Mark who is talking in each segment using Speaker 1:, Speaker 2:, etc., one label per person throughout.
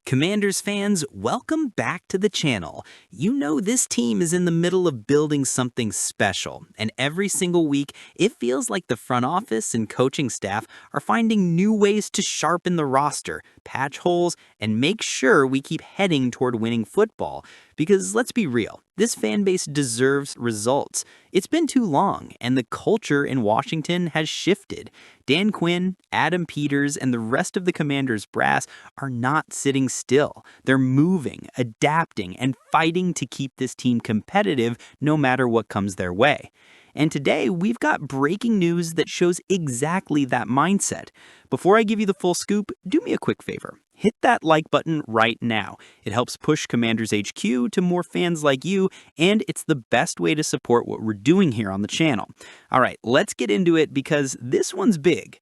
Speaker 1: Commanders fans, welcome back to the channel. You know this team is in the middle of building something special, and every single week it feels like the front office and coaching staff are finding new ways to sharpen the roster, patch holes, and make sure we keep heading toward winning football. Because let's be real, this fan base deserves results. It's been too long, and the culture in Washington has shifted. Dan Quinn, Adam Peters, and the rest of the Commanders brass are not sitting still. They're moving, adapting, and fighting to keep this team competitive no matter what comes their way. And today, we've got breaking news that shows exactly that mindset. Before I give you the full scoop, do me a quick favor. Hit that like button right now. It helps push Commanders HQ to more fans like you, and it's the best way to support what we're doing here on the channel. All right, let's get into it because this one's big.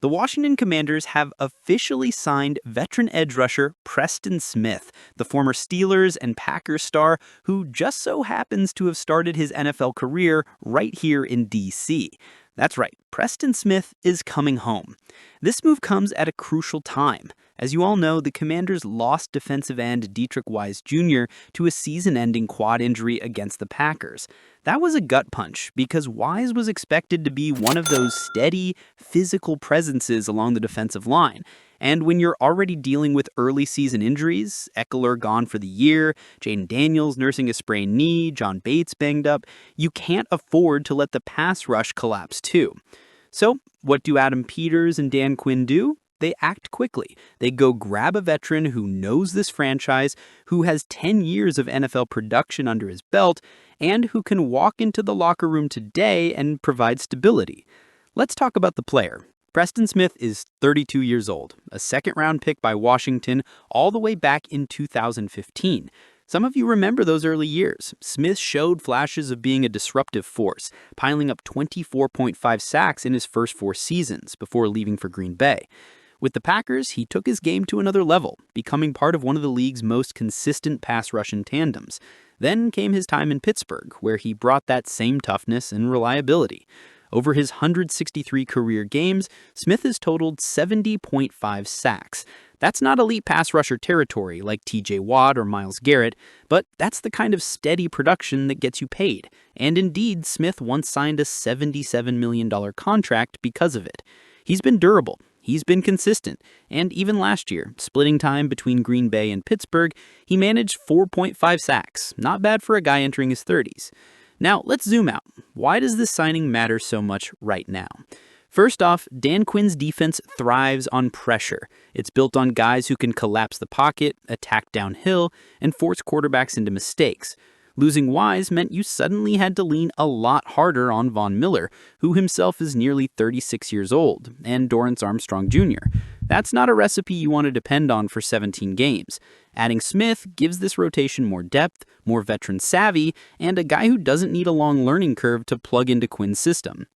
Speaker 1: The Washington Commanders have officially signed veteran edge rusher Preston Smith, the former Steelers and Packers star who just so happens to have started his NFL career right here in D.C. That's right, Preston Smith is coming home. This move comes at a crucial time. As you all know, the Commanders lost defensive end Dietrich Wise Jr. to a season-ending quad injury against the Packers. That was a gut punch because Wise was expected to be one of those steady, physical presences along the defensive line. And when you're already dealing with early season injuries, Eckler gone for the year, Jaden Daniels nursing a sprained knee, John Bates banged up, you can't afford to let the pass rush collapse too. So what do Adam Peters and Dan Quinn do? They act quickly. They go grab a veteran who knows this franchise, who has 10 years of NFL production under his belt, and who can walk into the locker room today and provide stability. Let's talk about the player. Preston Smith is 32 years old, a second-round pick by Washington all the way back in 2015. Some of you remember those early years. Smith showed flashes of being a disruptive force, piling up 24.5 sacks in his first 4 seasons before leaving for Green Bay. With the Packers, he took his game to another level, becoming part of one of the league's most consistent pass rushing tandems. Then came his time in Pittsburgh, where he brought that same toughness and reliability. Over his 163 career games, Smith has totaled 70.5 sacks. That's not elite pass rusher territory like TJ Watt or Myles Garrett, but that's the kind of steady production that gets you paid. And indeed, Smith once signed a $77 million contract because of it. He's been durable. He's been consistent, and even last year, splitting time between Green Bay and Pittsburgh, he managed 4.5 sacks, not bad for a guy entering his 30s. Now, let's zoom out. Why does this signing matter so much right now? First off, Dan Quinn's defense thrives on pressure. It's built on guys who can collapse the pocket, attack downhill, and force quarterbacks into mistakes. Losing Wise meant you suddenly had to lean a lot harder on Von Miller, who himself is nearly 36 years old, and Dorrance Armstrong Jr. That's not a recipe you want to depend on for 17 games. Adding Smith gives this rotation more depth, more veteran savvy, and a guy who doesn't need a long learning curve to plug into Quinn's system.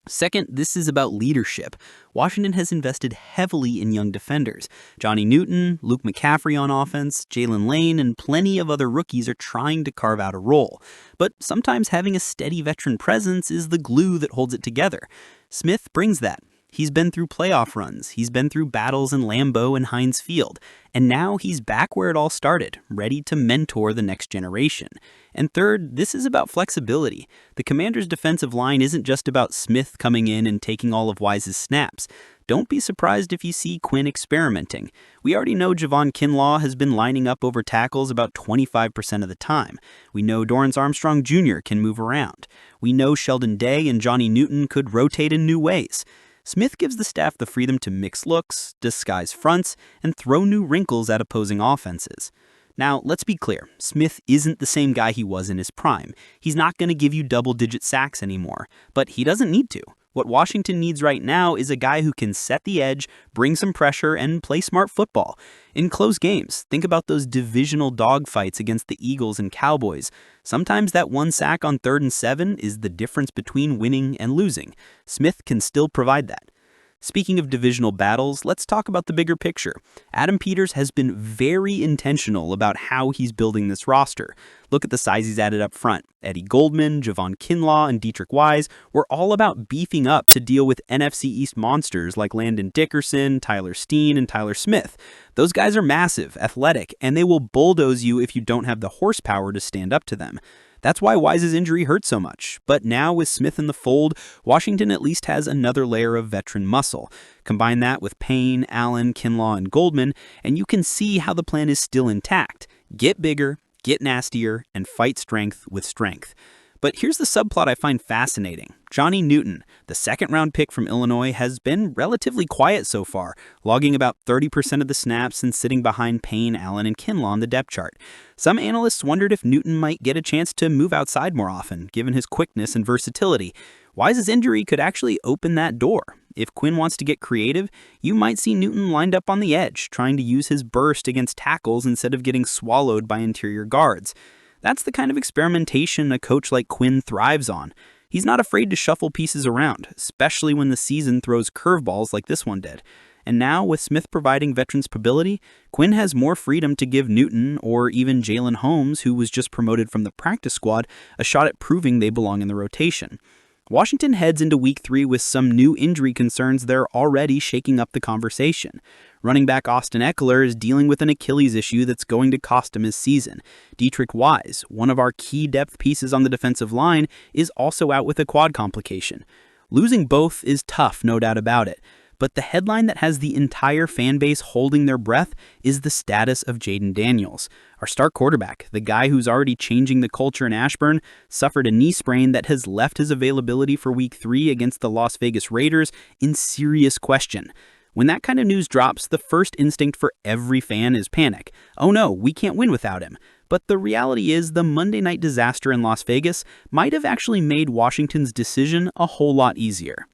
Speaker 1: Second, this is about leadership. Washington has invested heavily in young defenders. Johnny Newton, Luke McCaffrey on offense, Jalen Lane, and plenty of other rookies are trying to carve out a role. But sometimes having a steady veteran presence is the glue that holds it together. Smith brings that. He's been through playoff runs, he's been through battles in Lambeau and Heinz Field, and now he's back where it all started, ready to mentor the next generation. And third, this is about flexibility. The Commanders' defensive line isn't just about Smith coming in and taking all of Wise's snaps. Don't be surprised if you see Quinn experimenting. We already know Javon Kinlaw has been lining up over tackles about 25% of the time. We know Dorrance Armstrong Jr. can move around. We know Sheldon Day and Johnny Newton could rotate in new ways. Smith gives the staff the freedom to mix looks, disguise fronts, and throw new wrinkles at opposing offenses. Now, let's be clear, Smith isn't the same guy he was in his prime. He's not going to give you double-digit sacks anymore, but he doesn't need to. What Washington needs right now is a guy who can set the edge, bring some pressure, and play smart football. In close games, think about those divisional dogfights against the Eagles and Cowboys. Sometimes that one sack on 3rd and 7 is the difference between winning and losing. Smith can still provide that. Speaking of divisional battles, let's talk about the bigger picture. Adam Peters has been very intentional about how he's building this roster. Look at the size he's added up front. Eddie Goldman, Javon Kinlaw, and Dietrich Wise were all about beefing up to deal with NFC East monsters like Landon Dickerson, Tyler Steen, and Tyler Smith. Those guys are massive, athletic, and they will bulldoze you if you don't have the horsepower to stand up to them. That's why Wise's injury hurt so much. But now with Smith in the fold, Washington at least has another layer of veteran muscle. Combine that with Payne, Allen, Kinlaw, and Goldman, and you can see how the plan is still intact. Get bigger, get nastier, and fight strength with strength. But here's the subplot I find fascinating. Johnny Newton, the second-round pick from Illinois, has been relatively quiet so far, logging about 30% of the snaps and sitting behind Payne, Allen, and Kinlaw on the depth chart. Some analysts wondered if Newton might get a chance to move outside more often, given his quickness and versatility. Wise's injury could actually open that door. If Quinn wants to get creative, you might see Newton lined up on the edge, trying to use his burst against tackles instead of getting swallowed by interior guards. That's the kind of experimentation a coach like Quinn thrives on. He's not afraid to shuffle pieces around, especially when the season throws curveballs like this one did. And now, with Smith providing veteran stability, Quinn has more freedom to give Newton, or even Jalen Holmes, who was just promoted from the practice squad, a shot at proving they belong in the rotation. Washington heads into Week 3 with some new injury concerns that are already shaking up the conversation. Running back Austin Eckler is dealing with an Achilles issue that's going to cost him his season. Dietrich Wise, one of our key depth pieces on the defensive line, is also out with a quad complication. Losing both is tough, no doubt about it. But the headline that has the entire fan base holding their breath is the status of Jaden Daniels. Our star quarterback, the guy who's already changing the culture in Ashburn, suffered a knee sprain that has left his availability for Week 3 against the Las Vegas Raiders in serious question. When that kind of news drops, the first instinct for every fan is panic. Oh no, we can't win without him. But the reality is the Monday night disaster in Las Vegas might have actually made Washington's decision a whole lot easier.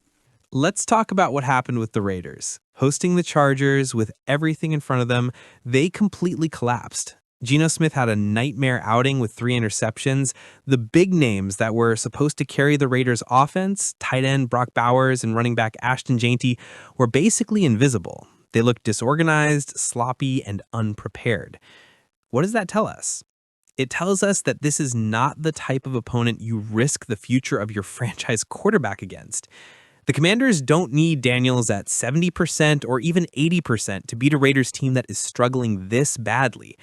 Speaker 2: Let's talk about what happened with the Raiders. Hosting the Chargers with everything in front of them, they completely collapsed. Geno Smith had a nightmare outing with 3 interceptions. The big names that were supposed to carry the Raiders' offense, tight end Brock Bowers and running back Ashton Jeanty, were basically invisible. They looked disorganized, sloppy, and unprepared. What does that tell us? It tells us that this is not the type of opponent you risk the future of your franchise quarterback against. The Commanders don't need Daniels at 70% or even 80% to beat a Raiders team that is struggling this badly.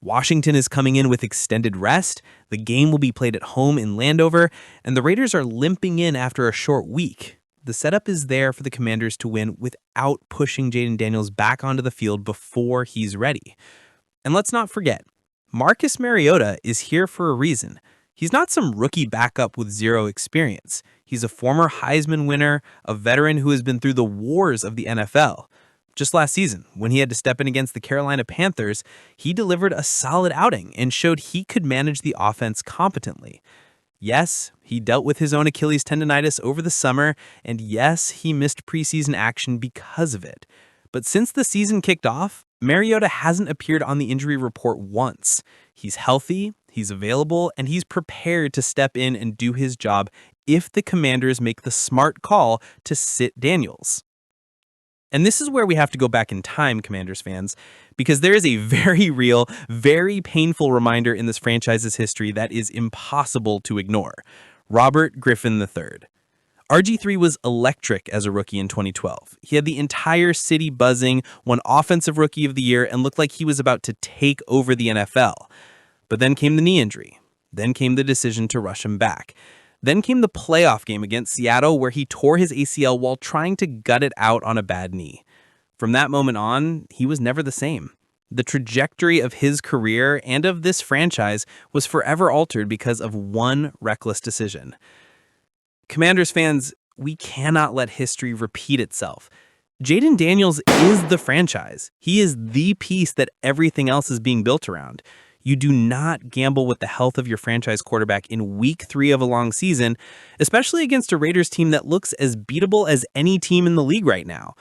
Speaker 2: Washington is coming in with extended rest, the game will be played at home in Landover, and the Raiders are limping in after a short week. The setup is there for the Commanders to win without pushing Jaden Daniels back onto the field before he's ready. And let's not forget, Marcus Mariota is here for a reason. He's not some rookie backup with zero experience. He's a former Heisman winner, a veteran who has been through the wars of the NFL. Just last season, when he had to step in against the Carolina Panthers, he delivered a solid outing and showed he could manage the offense competently. Yes, he dealt with his own Achilles tendonitis over the summer, and yes, he missed preseason action because of it. But since the season kicked off, Mariota hasn't appeared on the injury report once. He's healthy, he's available, and he's prepared to step in and do his job if the Commanders make the smart call to sit Daniels. And this is where we have to go back in time, Commanders fans, because there is a very real, very painful reminder in this franchise's history that is impossible to ignore. Robert Griffin III. RG3 was electric as a rookie in 2012. He had the entire city buzzing, won Offensive Rookie of the Year, and looked like he was about to take over the NFL. But then came the knee injury. Then came the decision to rush him back. Then came the playoff game against Seattle where he tore his ACL while trying to gut it out on a bad knee. From that moment on, he was never the same. The trajectory of his career and of this franchise was forever altered because of one reckless decision. Commanders fans, we cannot let history repeat itself. Jaden Daniels is the franchise. He is the piece that everything else is being built around. You do not gamble with the health of your franchise quarterback in Week 3 of a long season, especially against a Raiders team that looks as beatable as any team in the league right now.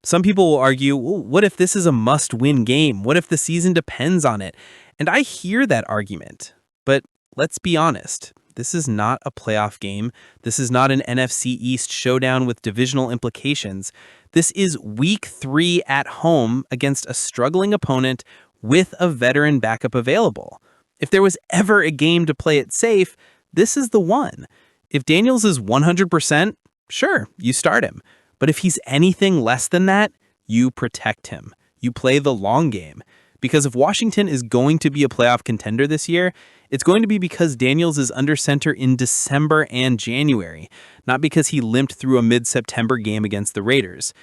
Speaker 2: Some people will argue, well, what if this is a must-win game? What if the season depends on it? And I hear that argument, but let's be honest. This is not a playoff game. This is not an NFC East showdown with divisional implications. This is week 3 at home against a struggling opponent with a veteran backup available. If there was ever a game to play it safe, this is the one. If Daniels is 100%, sure, you start him. But if he's anything less than that, you protect him. You play the long game. Because if Washington is going to be a playoff contender this year, it's going to be because Daniels is under center in December and January, not because he limped through a mid-September game against the Raiders.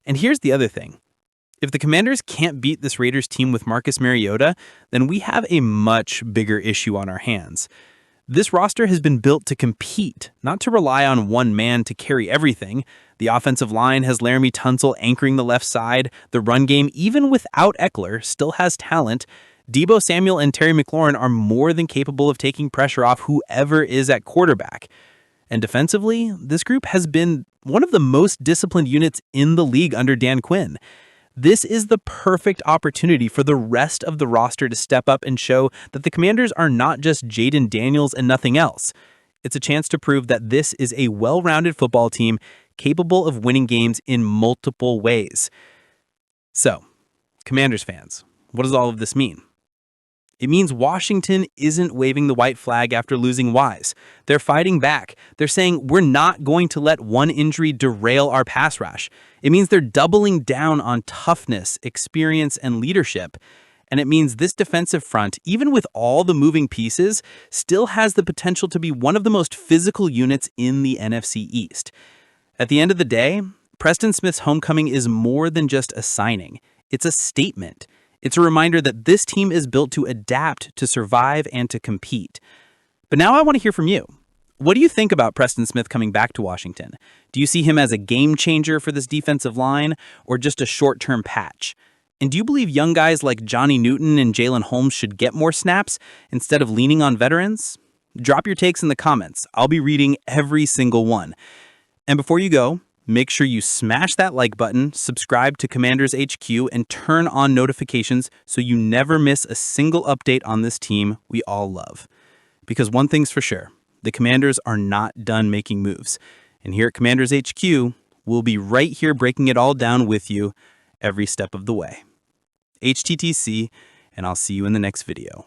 Speaker 2: And here's the other thing. If the Commanders can't beat this Raiders team with Marcus Mariota, then we have a much bigger issue on our hands. This roster has been built to compete, not to rely on one man to carry everything. The offensive line has Laramie Tunsil anchoring the left side. The run game, even without Eckler, still has talent. Deebo Samuel and Terry McLaurin are more than capable of taking pressure off whoever is at quarterback. And defensively, this group has been one of the most disciplined units in the league under Dan Quinn. This is the perfect opportunity for the rest of the roster to step up and show that the Commanders are not just Jaden Daniels and nothing else. It's a chance to prove that this is a well-rounded football team capable of winning games in multiple ways. So, Commanders fans, what does all of this mean? It means Washington isn't waving the white flag after losing Wise. They're fighting back. They're saying we're not going to let one injury derail our pass rush. It means they're doubling down on toughness, experience, and leadership. And it means this defensive front, even with all the moving pieces, still has the potential to be one of the most physical units in the NFC East. At the end of the day, Preston Smith's homecoming is more than just a signing. It's a statement. It's a reminder that this team is built to adapt, to survive, and to compete. But now I want to hear from you. What do you think about Preston Smith coming back to Washington? Do you see him as a game changer for this defensive line, or just a short-term patch? And do you believe young guys like Johnny Newton and Jalen Holmes should get more snaps instead of leaning on veterans? Drop your takes in the comments. I'll be reading every single one. And before you go, make sure you smash that like button, subscribe to Commanders HQ, and turn on notifications so you never miss a single update on this team we all love. Because one thing's for sure, the Commanders are not done making moves. And here at Commanders HQ, we'll be right here breaking it all down with you every step of the way. HTTC, and I'll see you in the next video.